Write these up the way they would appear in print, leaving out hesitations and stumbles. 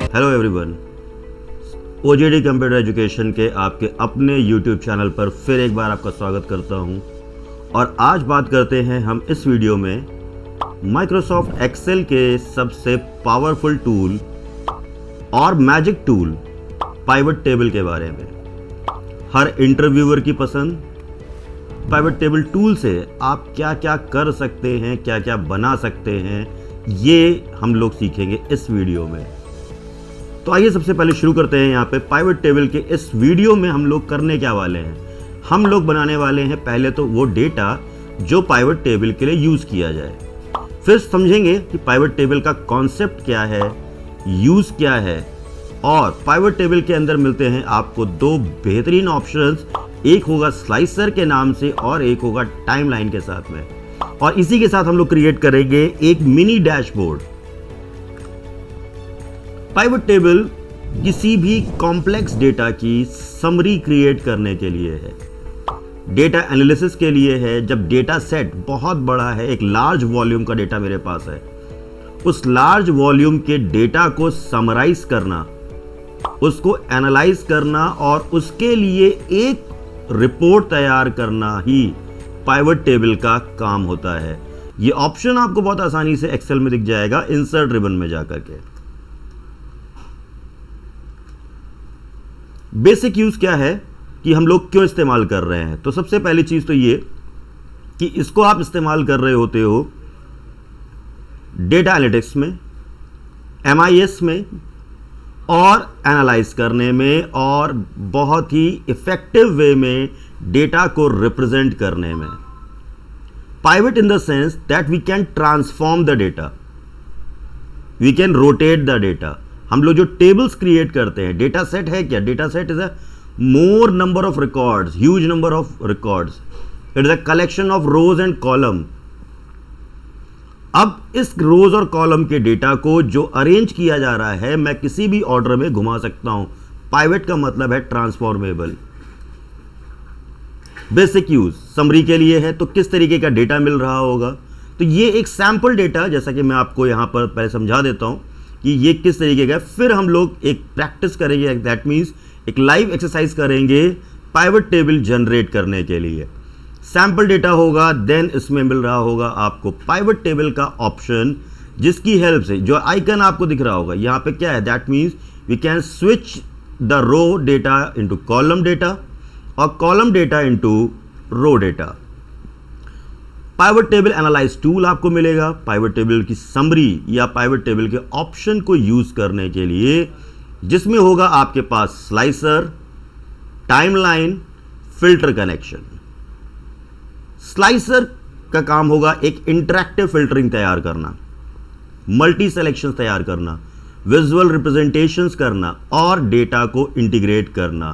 Hello everyone, ओजेडी computer education के आपके अपने यूट्यूब चैनल पर फिर एक बार आपका स्वागत करता हूं। और आज बात करते हैं हम इस वीडियो में माइक्रोसॉफ्ट एक्सेल के सबसे पावरफुल टूल और मैजिक टूल पाइवट टेबल के बारे में। हर इंटरव्यूअर की पसंद पाइवट टेबल टूल से आप क्या क्या कर सकते हैं, क्या क्या बना सकते हैं, ये हम लोग सीखेंगे इस वीडियो में। तो आइए सबसे पहले शुरू करते हैं। यहाँ पे पाइवट टेबल के इस वीडियो में हम लोग करने क्या वाले हैं, हम लोग बनाने वाले हैं पहले तो वो डेटा जो पाइवट टेबल के लिए यूज किया जाए। फिर समझेंगे कि पाइवट टेबल का कॉन्सेप्ट क्या है, यूज क्या है, और पाइवट टेबल के अंदर मिलते हैं आपको दो बेहतरीन ऑप्शंस, एक होगा स्लाइसर के नाम से और एक होगा टाइमलाइन के साथ में। और इसी के साथ हम लोग क्रिएट करेंगे एक मिनी डैशबोर्ड। पाइवट टेबल किसी भी कॉम्प्लेक्स डेटा की समरी क्रिएट करने के लिए है, डेटा एनालिसिस के लिए है। जब डेटा सेट बहुत बड़ा है, एक लार्ज वॉल्यूम का डेटा मेरे पास है, उस लार्ज वॉल्यूम के डेटा को समराइज करना, उसको एनालाइज करना और उसके लिए एक रिपोर्ट तैयार करना ही पाइवट टेबल का काम होता है। ये ऑप्शन आपको बहुत आसानी से एक्सेल में दिख जाएगा, इंसर्ट रिबन में जाकर के। बेसिक यूज क्या है कि हम लोग क्यों इस्तेमाल कर रहे हैं, तो सबसे पहली चीज तो ये कि इसको आप इस्तेमाल कर रहे होते हो डेटा एनालिटिक्स में, MIS में और एनालाइज करने में, और बहुत ही इफेक्टिव वे में डेटा को रिप्रेजेंट करने में। Pivot in the sense that we can transform the data, we can rotate the data. हम लोग जो टेबल्स क्रिएट करते हैं, डेटा सेट है क्या? Data set is a more number of records, huge number of records, it is a collection of rose and column. अब इस रोज और कॉलम के डेटा को जो अरेंज किया जा रहा है, मैं किसी भी ऑर्डर में घुमा सकता हूं। पाइवट का मतलब है ट्रांसफॉर्मेबल। बेसिक यूज समरी के लिए है, तो किस तरीके का डेटा मिल रहा होगा, तो ये एक सैंपल डेटा, जैसा कि मैं आपको यहां पर पहले समझा देता हूं कि ये किस तरीके का है। फिर हम लोग एक प्रैक्टिस करेंगे, दैट मीन्स एक लाइव एक्सरसाइज करेंगे पाइवट टेबल जनरेट करने के लिए। सैंपल डेटा होगा, देन इसमें मिल रहा होगा आपको पाइवट टेबल का ऑप्शन, जिसकी हेल्प से जो आइकन आपको दिख रहा होगा यहाँ पे क्या है, that means we can switch the row data into column data और column data into row data. Pivot table analyze tool आपको मिलेगा पाइवट टेबल की समरी या पाइवट टेबल के ऑप्शन को यूज करने के लिए, जिसमें होगा आपके पास slicer, timeline, filter connection. Slicer का काम होगा एक इंटरैक्टिव फिल्टरिंग तैयार करना, मल्टी सिलेक्शन तैयार करना, विजुअल रिप्रेजेंटेशंस करना और डेटा को इंटीग्रेट करना।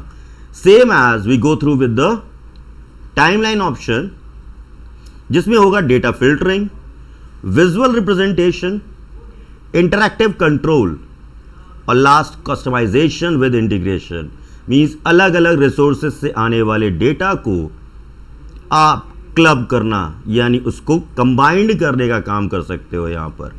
Same as we go through with the timeline option, जिसमें होगा data filtering, visual representation, interactive control और last customization with integration. Means अलग अलग रिसोर्सेज से आने वाले डेटा को आप क्लब करना, यानी उसको कंबाइंड करने का काम कर सकते हो यहां पर।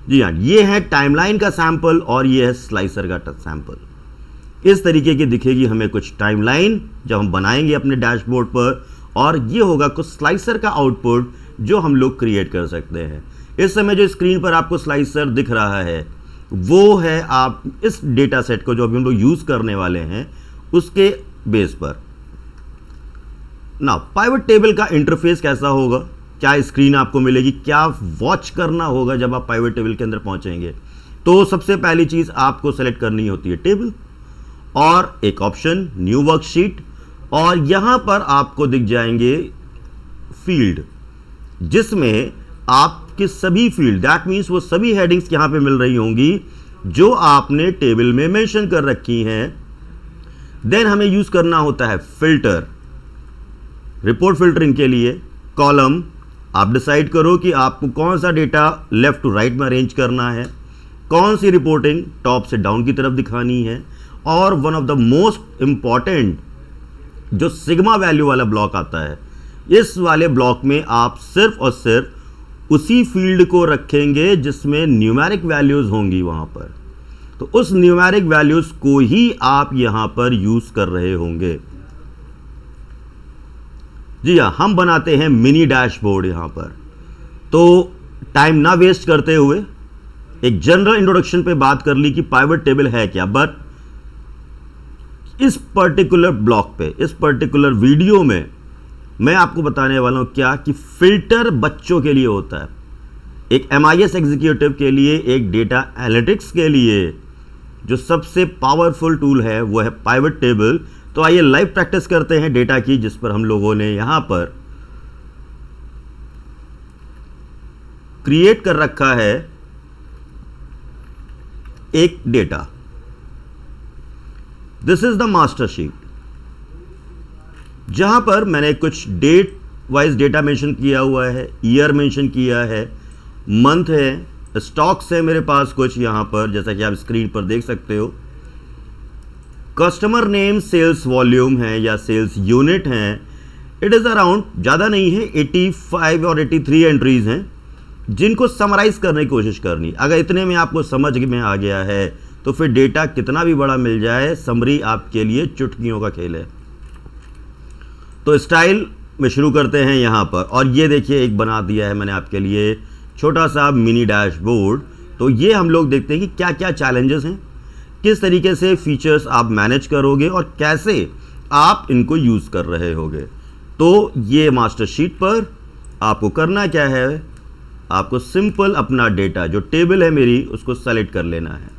जी हाँ, ये है टाइमलाइन का सैंपल और ये है स्लाइसर का सैंपल। इस तरीके की दिखेगी हमें कुछ टाइमलाइन जब हम बनाएंगे अपने डैशबोर्ड पर, और ये होगा कुछ स्लाइसर का आउटपुट जो हम लोग क्रिएट कर सकते हैं। इस समय जो स्क्रीन पर आपको स्लाइसर दिख रहा है, वो है आप इस डेटा सेट को जो अभी हम लोग यूज करने वाले हैं उसके बेस पर। ना पाइवट टेबल का इंटरफेस कैसा होगा, क्या स्क्रीन आपको मिलेगी, क्या वॉच करना होगा जब आप पाइवट टेबल के अंदर पहुंचेंगे। तो सबसे पहली चीज आपको सेलेक्ट करनी होती है टेबल और एक ऑप्शन न्यू वर्कशीट, और यहां पर आपको दिख जाएंगे फील्ड, जिसमें आपके सभी फील्ड, दैट मीन्स वो सभी हेडिंग्स यहां पे मिल रही होंगी जो आपने टेबल में मेंशन कर रखी हैं। देन हमें यूज करना होता है फिल्टर, रिपोर्ट फिल्टरिंग के लिए कॉलम। आप डिसाइड करो कि आपको कौन सा डेटा लेफ्ट टू राइट में अरेंज करना है, कौन सी रिपोर्टिंग टॉप से डाउन की तरफ दिखानी है, और one of the most important जो सिग्मा वैल्यू वाला ब्लॉक आता है, इस वाले ब्लॉक में आप सिर्फ और सिर्फ उसी फील्ड को रखेंगे जिसमें न्यूमेरिक वैल्यूज होंगी वहां पर। तो उस न्यूमेरिक वैल्यूज को ही आप यहां पर यूज कर रहे होंगे। जी हाँ, हम बनाते हैं मिनी डैशबोर्ड यहां पर। तो टाइम ना वेस्ट करते हुए एक जनरल इंट्रोडक्शन पे बात कर ली कि पाइवट टेबल है क्या, बट इस पर्टिकुलर ब्लॉक पे, इस पर्टिकुलर वीडियो में मैं आपको बताने वाला हूं क्या कि फिल्टर बच्चों के लिए होता है, एक MIS एग्जीक्यूटिव के लिए, एक डेटा एनालिटिक्स के लिए जो सबसे पावरफुल टूल है वो है पाइवट टेबल। तो आइए लाइव प्रैक्टिस करते हैं डेटा की, जिस पर हम लोगों ने यहां पर क्रिएट कर रखा है एक data. This is the master sheet, जहां पर मैंने कुछ डेट वाइज डेटा मेंशन किया हुआ है, ईयर मेंशन किया है, मंथ है, स्टॉक्स है मेरे पास कुछ यहां पर, जैसा कि आप स्क्रीन पर देख सकते हो। कस्टमर नेम, सेल्स वॉल्यूम है या सेल्स यूनिट है। इट इज अराउंड, ज़्यादा नहीं है, 85 और 83 एंट्रीज हैं जिनको समराइज करने की कोशिश करनी। अगर इतने में आपको समझ में आ गया है तो फिर डेटा कितना भी बड़ा मिल जाए, समरी आपके लिए चुटकियों का खेल है। तो स्टाइल में शुरू करते हैं यहां पर, और ये देखिए एक बना दिया है मैंने आपके लिए छोटा सा मिनी डैशबोर्ड। तो ये हम लोग देखते हैं कि क्या क्या चैलेंजेस हैं, किस तरीके से फीचर्स आप मैनेज करोगे और कैसे आप इनको यूज़ कर रहे होगे। तो ये मास्टर शीट पर आपको करना क्या है, आपको सिंपल अपना डेटा जो टेबल है मेरी उसको सेलेक्ट कर लेना है।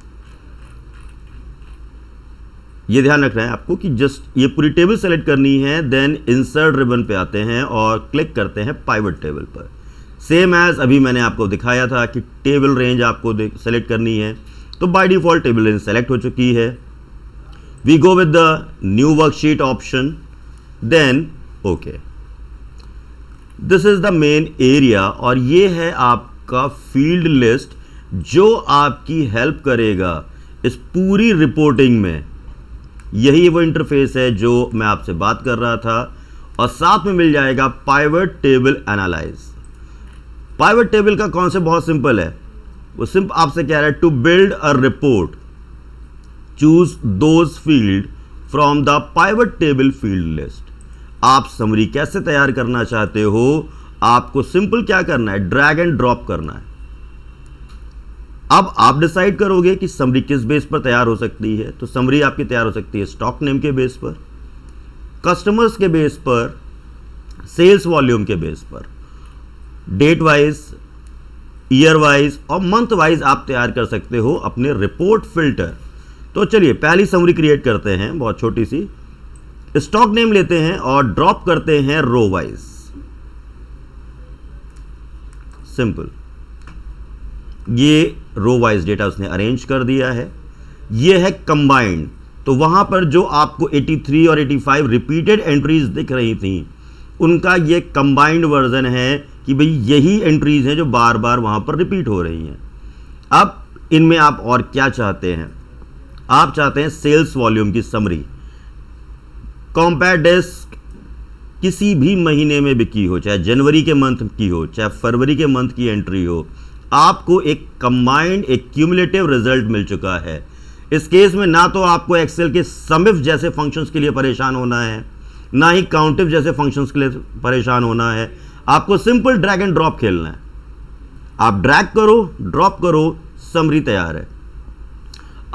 ये ध्यान रखना है आपको कि जस्ट ये पूरी टेबल सेलेक्ट करनी है, देन इंसर्ट रिबन पे आते हैं और क्लिक करते हैं पाइवट टेबल पर। सेम एज अभी मैंने आपको दिखाया था कि टेबल रेंज आपको सेलेक्ट करनी है, तो by default table range select हो चुकी है। We go with the new worksheet option, then okay. This is the main area, और ये है आपका फील्ड लिस्ट जो आपकी हेल्प करेगा इस पूरी रिपोर्टिंग में। यही वो इंटरफेस है जो मैं आपसे बात कर रहा था, और साथ में मिल जाएगा pivot table analyse. Pivot table का कॉन्सेप्ट बहुत सिंपल है, वो सिंपल आपसे कह रहा है to build a report choose those field from the pivot table field list. आप समरी कैसे तैयार करना चाहते हो, आपको सिंपल क्या करना है, ड्रैग एंड ड्रॉप करना है। अब आप डिसाइड करोगे कि समरी किस बेस पर तैयार हो सकती है। तो समरी आपकी तैयार हो सकती है स्टॉक नेम के बेस पर, कस्टमर्स के बेस पर, सेल्स वॉल्यूम के बेस पर, डेट वाइज, ईयर वाइज और मंथ वाइज आप तैयार कर सकते हो अपने रिपोर्ट फिल्टर। तो चलिए पहली समरी क्रिएट करते हैं, बहुत छोटी सी। स्टॉक नेम लेते हैं और ड्रॉप करते हैं रो वाइज। सिंपल, ये रो वाइज डेटा उसने अरेंज कर दिया है। ये है कंबाइंड, तो वहां पर जो आपको 83 और 85 रिपीटेड एंट्रीज दिख रही थी, उनका ये कंबाइंड वर्जन है कि भाई यही एंट्रीज हैं जो बार बार वहां पर रिपीट हो रही हैं। अब इनमें आप और क्या चाहते हैं, आप चाहते हैं सेल्स वॉल्यूम की समरी, कंपेयर डेस्क किसी भी महीने में बिकी हो, चाहे जनवरी के मंथ की हो, चाहे फरवरी के मंथ की एंट्री हो, आपको एक कंबाइंड एक क्यूमुलेटिव रिजल्ट मिल चुका है। इस केस में ना तो आपको एक्सेल के समिफ जैसे फंक्शंस के लिए परेशान होना है, ना ही काउंटिव जैसे फंक्शंस के लिए परेशान होना है। आपको सिंपल ड्रैग एंड ड्रॉप खेलना है। आप ड्रैग करो, ड्रॉप करो, समरी तैयार है।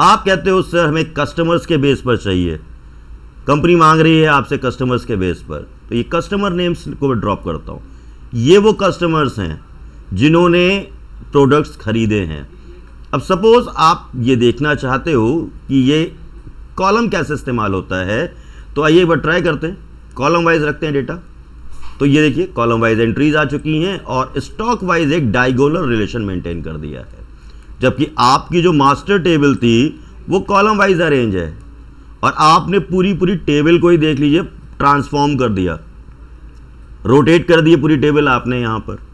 आप कहते हो सर हमें कस्टमर्स के बेस पर चाहिए, कंपनी मांग रही है आपसे कस्टमर्स के बेस पर, तो ये कस्टमर नेम्स को मैं ड्रॉप करता हूं। ये वो कस्टमर्स हैं जिन्होंने प्रोडक्ट्स खरीदे हैं। अब सपोज आप ये देखना चाहते हो कि ये कॉलम कैसे इस्तेमाल होता है, तो आइए एक बार ट्राई करते हैं। कॉलम वाइज रखते हैं डेटा, तो ये देखिए कॉलम वाइज एंट्रीज आ चुकी हैं और स्टॉक वाइज एक डायगोनल रिलेशन मेंटेन कर दिया है। जबकि आपकी जो मास्टर टेबल थी वो कॉलम वाइज अरेंज है, और आपने पूरी टेबल को ही देख लीजिए ट्रांसफॉर्म कर दिया, रोटेट कर दिए पूरी टेबल आपने। यहां पर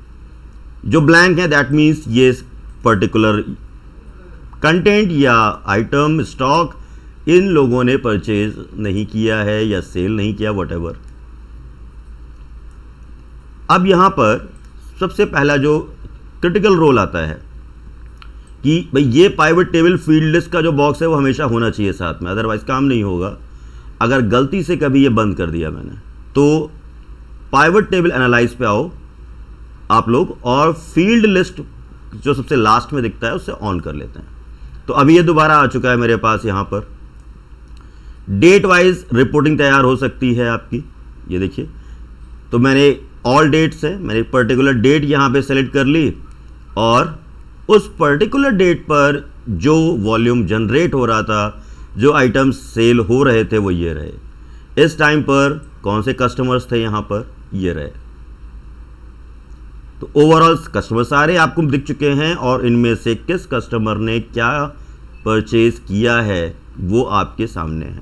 जो ब्लैंक है दैट मीन्स ये पर्टिकुलर कंटेंट या आइटम स्टॉक इन लोगों ने परचेज नहीं किया है या सेल नहीं किया, व्हाटएवर। अब यहां पर सबसे पहला जो क्रिटिकल रोल आता है कि भाई ये पाइवट टेबल फील्ड लिस्ट का जो बॉक्स है वो हमेशा होना चाहिए साथ में, अदरवाइज काम नहीं होगा। अगर गलती से कभी ये बंद कर दिया मैंने तो पाइवट टेबल एनालाइज पे आओ आप लोग, और फील्ड लिस्ट जो सबसे लास्ट में दिखता है उससे ऑन कर लेते हैं। तो अभी ये दोबारा आ चुका है मेरे पास। यहां पर डेट वाइज रिपोर्टिंग तैयार हो सकती है आपकी, ये देखिए। तो मैंने ऑल डेट्स है, मैंने पर्टिकुलर डेट यहां पे सेलेक्ट कर ली और उस पर्टिकुलर डेट पर जो वॉल्यूम जनरेट हो रहा था, जो आइटम्स सेल हो रहे थे वो ये रहे। इस टाइम पर कौन से कस्टमर्स थे यहां पर, ये रहे। तो ओवरऑल कस्टमर सारे आपको दिख चुके हैं और इनमें से किस कस्टमर ने क्या परचेज किया है वो आपके सामने है।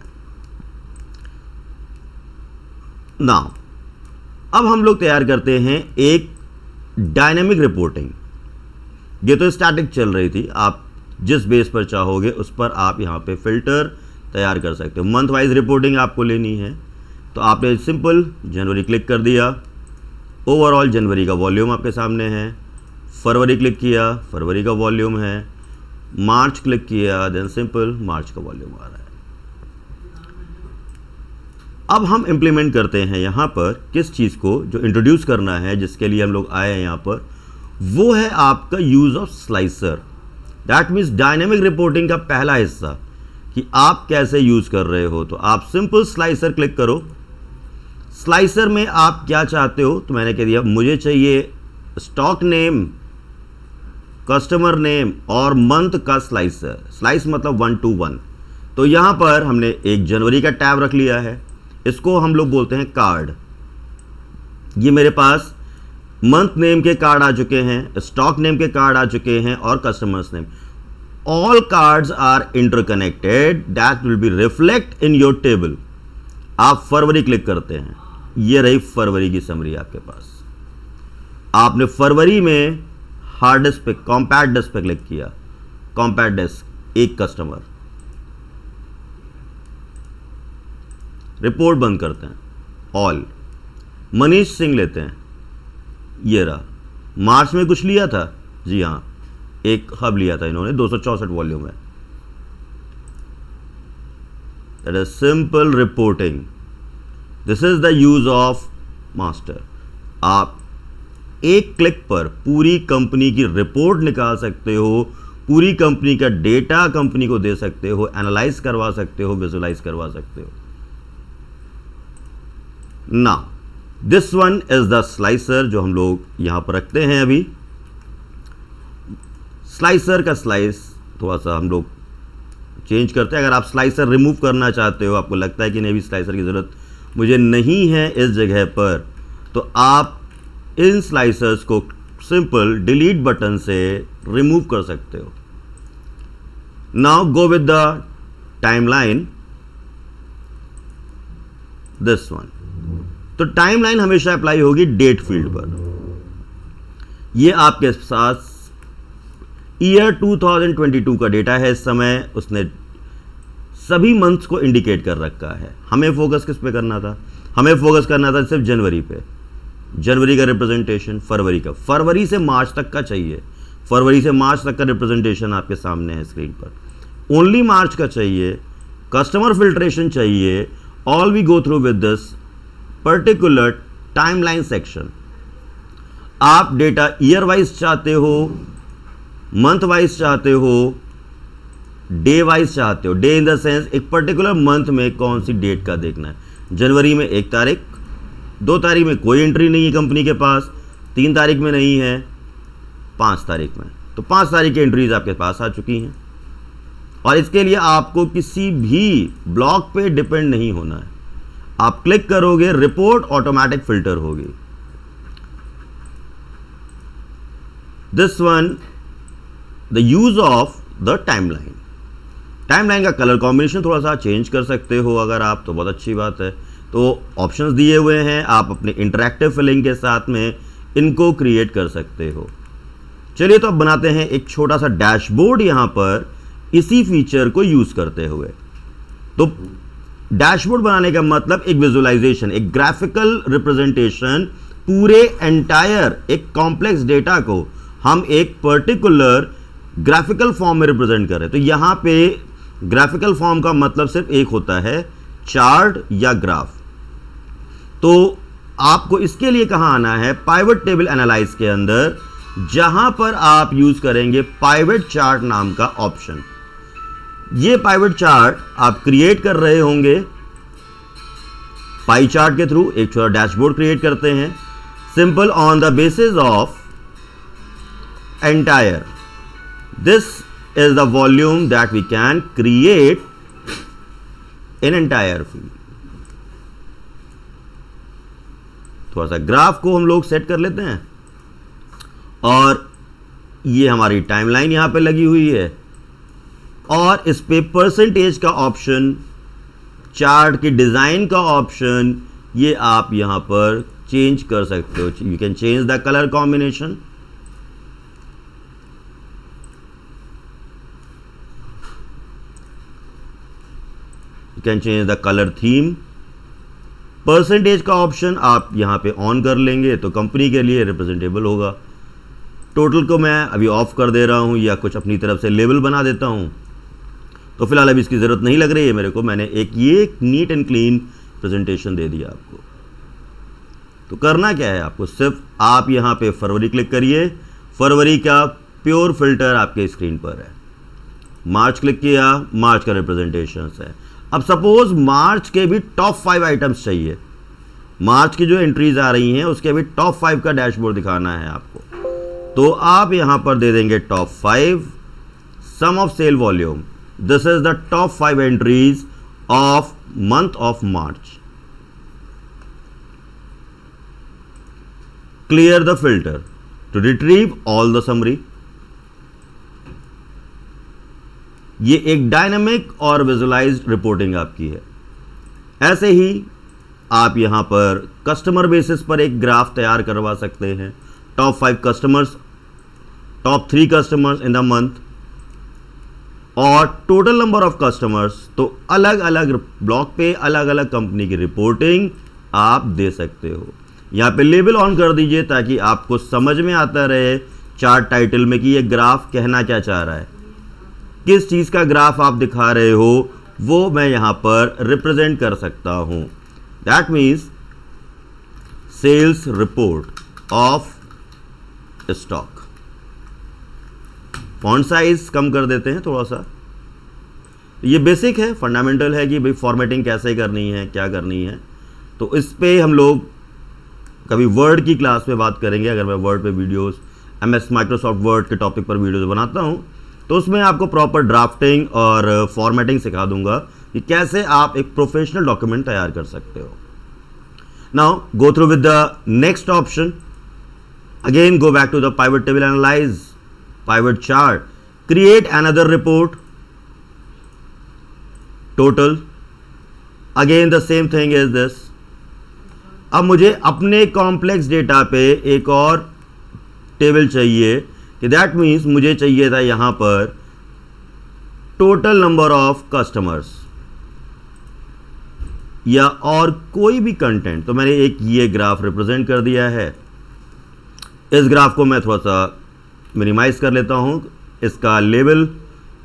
नाउ अब हम लोग तैयार करते हैं एक डायनेमिक रिपोर्टिंग। ये तो स्टैटिक चल रही थी, आप जिस बेस पर चाहोगे उस पर आप यहाँ पे फिल्टर तैयार कर सकते हो। मंथ वाइज रिपोर्टिंग आपको लेनी है तो आपने सिंपल जनवरी क्लिक कर दिया, ओवरऑल जनवरी का वॉल्यूम आपके सामने है। फरवरी क्लिक किया, फरवरी का वॉल्यूम है। मार्च क्लिक किया, देन सिंपल मार्च का वॉल्यूम आ रहा है। अब हम इंप्लीमेंट करते हैं यहाँ पर किस चीज़ को, जो इंट्रोड्यूस करना है, जिसके लिए हम लोग आए हैं यहाँ पर, वो है आपका use of slicer. That means dynamic reporting का पहला हिस्सा कि आप कैसे यूज़ कर रहे हो। तो आप सिंपल स्लाइसर क्लिक करो। स्लाइसर में आप क्या चाहते हो, तो मैंने कह दिया मुझे चाहिए स्टॉक नेम, कस्टमर नेम और मंथ का स्लाइसर। स्लाइस मतलब 1 to 1। तो यहाँ पर हमने एक जनवरी का टैब रख लिया है, इसको हम लोग बोलते हैं कार्ड। ये मेरे पास मंथ नेम के कार्ड आ चुके हैं, स्टॉक नेम के कार्ड आ चुके हैं और customers name. All cards are interconnected, that will be reflect in your table. आप फरवरी क्लिक करते हैं, ये रही फरवरी की समरी आपके पास। आपने फरवरी में हार्ड डिस्क पे, कॉम्पैक्ट डिस्क पे क्लिक किया, कॉम्पैक्ट डिस्क एक कस्टमर, रिपोर्ट बंद करते हैं, ऑल मनीष सिंह लेते हैं, ये रहा। मार्च में कुछ लिया था, जी हाँ एक हब लिया था इन्होंने, 264 वॉल्यूम है। That is simple reporting, this is the use of master. आप एक क्लिक पर पूरी कंपनी की रिपोर्ट निकाल सकते हो, पूरी कंपनी का डेटा कंपनी को दे सकते हो, एनालाइज करवा सकते हो, विजुलाइज करवा सकते हो। Now this one is the slicer जो हम लोग यहां पर रखते हैं। अभी स्लाइसर का स्लाइस थोड़ा सा हम लोग चेंज करते हैं। अगर आप स्लाइसर रिमूव करना चाहते हो, आपको लगता है कि नहीं भी स्लाइसर की ज़रूरत मुझे नहीं है इस जगह पर, तो आप इन स्लाइसर्स को सिंपल डिलीट बटन से रिमूव कर सकते हो। Now go with the timeline, this one. तो टाइमलाइन हमेशा अप्लाई होगी डेट फील्ड पर। ये आपके साथ ईयर 2022 का डेटा है इस समय, उसने सभी मंथ्स को इंडिकेट कर रखा है। हमें फोकस किस पे करना था, हमें फोकस करना था सिर्फ जनवरी पे। जनवरी का रिप्रेजेंटेशन, फरवरी का, फरवरी से मार्च तक का चाहिए, फरवरी से मार्च तक का रिप्रेजेंटेशन आपके सामने है स्क्रीन पर। ओनली मार्च का चाहिए, कस्टमर फिल्ट्रेशन चाहिए। All we go through with this particular timeline section. आप डेटा ईयर वाइज चाहते हो, मंथ वाइज चाहते हो, डे वाइज चाहते हो। डे इन द सेंस एक पर्टिकुलर मंथ में कौन सी डेट का देखना है। जनवरी में 1 तारीख, 2 तारीख में कोई एंट्री नहीं है कंपनी के पास, 3 तारीख में नहीं है, 5 तारीख में। तो 5 तारीख की एंट्रीज आपके पास आ चुकी हैं और इसके लिए आपको किसी भी ब्लॉक पे डिपेंड नहीं होना है। आप क्लिक करोगे, रिपोर्ट ऑटोमेटिक फिल्टर होगी। This one the use of the timeline. Timeline का कलर कॉम्बिनेशन थोड़ा सा चेंज कर सकते हो अगर आप, तो बहुत अच्छी बात है। तो ऑप्शंस दिए हुए हैं, आप अपने इंटरैक्टिव फिलिंग के साथ में इनको क्रिएट कर सकते हो। चलिए तो अब बनाते हैं एक छोटा सा डैशबोर्ड यहां पर इसी फीचर को यूज करते हुए। तो डैशबोर्ड बनाने का मतलब एक विजुअलाइजेशन, एक ग्राफिकल रिप्रेजेंटेशन, पूरे एंटायर एक कॉम्प्लेक्स डेटा को हम एक पर्टिकुलर ग्राफिकल फॉर्म में रिप्रेजेंट करें, तो यहां पे ग्राफिकल फॉर्म का मतलब सिर्फ एक होता है, चार्ट या ग्राफ। तो आपको इसके लिए कहां आना है, पाइवट टेबल एनालाइज के अंदर, जहां पर आप यूज करेंगे पाइवट चार्ट नाम का ऑप्शन। ये पाइवट चार्ट आप क्रिएट कर रहे होंगे पाई चार्ट के थ्रू, एक छोटा डैशबोर्ड क्रिएट करते हैं, simple on the basis of entire, this is the volume that we can create in entire field. थोड़ा सा ग्राफ को हम लोग सेट कर लेते हैं, और ये हमारी टाइमलाइन यहां पे लगी हुई है, और इस पे परसेंटेज का ऑप्शन, चार्ट की डिजाइन का ऑप्शन, ये आप यहां पर चेंज कर सकते हो। You can change the colour combination, you can change the colour theme. Percentage का ऑप्शन आप यहां पे ऑन कर लेंगे तो कंपनी के लिए रिप्रेजेंटेबल होगा। टोटल को मैं अभी ऑफ कर दे रहा हूं, या कुछ अपनी तरफ से लेबल बना देता हूं, तो फिलहाल अभी इसकी ज़रूरत नहीं लग रही है मेरे को। मैंने ये नीट एंड क्लीन प्रेजेंटेशन दे दिया आपको। तो करना क्या है आपको, सिर्फ आप यहाँ पे फरवरी क्लिक करिए, फरवरी का प्योर फिल्टर आपके स्क्रीन पर है। मार्च क्लिक किया, मार्च का रिप्रेजेंटेशन है। अब सपोज मार्च के भी टॉप 5 आइटम्स चाहिए, मार्च की जो एंट्रीज आ रही हैं उसके भी टॉप 5 का डैशबोर्ड दिखाना है आपको, तो आप यहां पर दे देंगे top 5 sum of sale volume. This is the top 5 entries of month of March. Clear the filter to retrieve all the summary. ये एक डायनामिक और विजुअलाइज्ड रिपोर्टिंग आपकी है। ऐसे ही आप यहां पर कस्टमर बेसिस पर एक ग्राफ तैयार करवा सकते हैं, top 5 customers, top 3 customers in the month, और टोटल नंबर ऑफ कस्टमर्स। तो अलग अलग ब्लॉक पे अलग अलग कंपनी की रिपोर्टिंग आप दे सकते हो। यहाँ पे लेबल ऑन कर दीजिए ताकि आपको समझ में आता रहे चार्ट टाइटल में कि ये ग्राफ कहना क्या चाह रहा है, किस चीज़ का ग्राफ आप दिखा रहे हो, वो मैं यहाँ पर रिप्रेजेंट कर सकता हूँ। That means sales report of stock. Font size कम कर देते हैं थोड़ा सा। ये बेसिक है, फंडामेंटल है कि भाई फॉर्मेटिंग कैसे करनी है, क्या करनी है। तो इस पे हम लोग कभी वर्ड की क्लास में बात करेंगे। अगर मैं वर्ड पे वीडियोस, MS माइक्रोसॉफ्ट वर्ड के टॉपिक पर वीडियोस बनाता हूँ तो उसमें आपको प्रॉपर ड्राफ्टिंग और फॉर्मेटिंग सिखा दूंगा कि कैसे आप एक प्रोफेशनल डॉक्यूमेंट तैयार कर सकते हो। Now go through with the next option. Again go back to the pivot table analyse, pivot chart, create another report, total, again the same thing is this। अब मुझे अपने कॉम्प्लेक्स डेटा पे एक और टेबल चाहिए, कि दैट मीन्स मुझे चाहिए था यहां पर टोटल नंबर ऑफ कस्टमर्स या और कोई भी कंटेंट। तो मैंने एक ये ग्राफ रिप्रेजेंट कर दिया है। इस ग्राफ को मैं थोड़ा सा मिनिमाइज कर लेता हूं। इसका लेबल,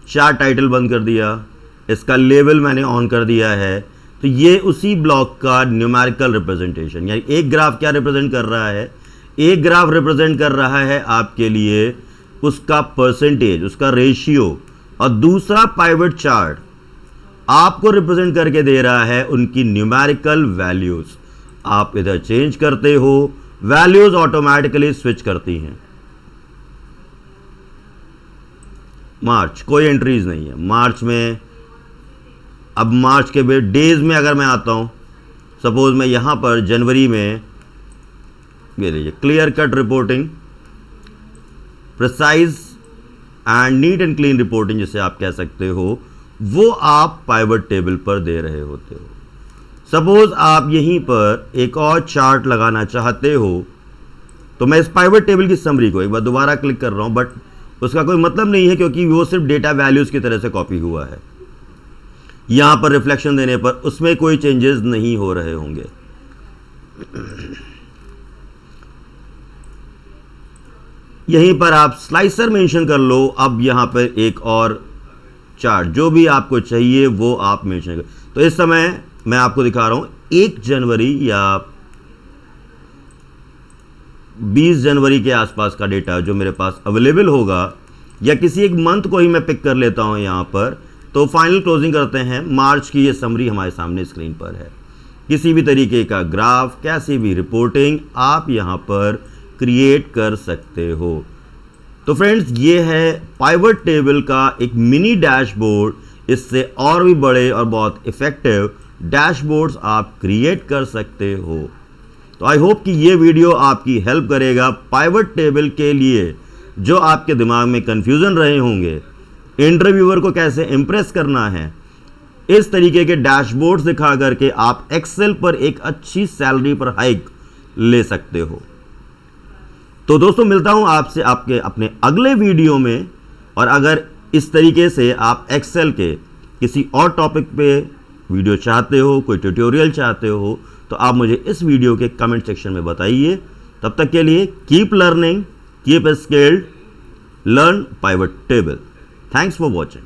चार्ट टाइटल बंद कर दिया, इसका लेबल मैंने ऑन कर दिया है। तो ये उसी ब्लॉक का न्यूमेरिकल रिप्रेजेंटेशन, यानी एक ग्राफ क्या रिप्रेजेंट कर रहा है, एक ग्राफ रिप्रेजेंट कर रहा है आपके लिए उसका परसेंटेज, उसका रेशियो, और दूसरा पाइवट चार्ट आपको रिप्रेजेंट करके दे रहा है उनकी न्यूमेरिकल वैल्यूज। आप इधर चेंज करते हो, वैल्यूज ऑटोमेटिकली स्विच करती हैं। मार्च कोई एंट्रीज नहीं है मार्च में। अब मार्च के डेज में अगर मैं आता हूं, सपोज मैं यहां पर जनवरी में, ये लीजिए clear cut reporting, precise and neat and clean reporting जिसे आप कह सकते हो, वो आप पाइवट टेबल पर दे रहे होते हो। सपोज आप यहीं पर एक और चार्ट लगाना चाहते हो, तो मैं इस पाइवट टेबल की समरी को एक बार दोबारा क्लिक कर रहा हूं, बट उसका कोई मतलब नहीं है क्योंकि वो सिर्फ डेटा वैल्यूज की तरह से कॉपी हुआ है। यहां पर रिफ्लेक्शन देने पर उसमें कोई चेंजेस नहीं हो रहे होंगे। यहीं पर आप स्लाइसर मेंशन कर लो। अब यहां पर एक और चार्ट जो भी आपको चाहिए वो आप मेंशन कर। तो इस समय मैं आपको दिखा रहा हूं 1 जनवरी या 20 जनवरी के आसपास का डेटा जो मेरे पास अवेलेबल होगा, या किसी एक मंथ को ही मैं पिक कर लेता हूं यहां पर। तो फाइनल क्लोजिंग करते हैं। मार्च की ये समरी हमारे सामने स्क्रीन पर है। किसी भी तरीके का ग्राफ, कैसी भी रिपोर्टिंग आप यहां पर क्रिएट कर सकते हो। तो फ्रेंड्स, ये है पाइवट टेबल का एक मिनी डैशबोर्ड। इससे और भी बड़े और बहुत इफेक्टिव डैशबोर्ड्स आप क्रिएट कर सकते हो। तो आई होप कि ये वीडियो आपकी हेल्प करेगा पाइवट टेबल के लिए। जो आपके दिमाग में कंफ्यूजन रहे होंगे, इंटरव्यूअर को कैसे इंप्रेस करना है, इस तरीके के डैशबोर्ड्स दिखा करके आप एक्सेल पर एक अच्छी सैलरी पर हाइक ले सकते हो। तो दोस्तों, मिलता हूं आपसे आपके अपने अगले वीडियो में। और अगर इस तरीके से आप एक्सेल के किसी और टॉपिक पे वीडियो चाहते हो, कोई ट्यूटोरियल चाहते हो, तो आप मुझे इस वीडियो के कमेंट सेक्शन में बताइए। तब तक के लिए keep learning, keep skilled, learn pivot table. Thanks for watching.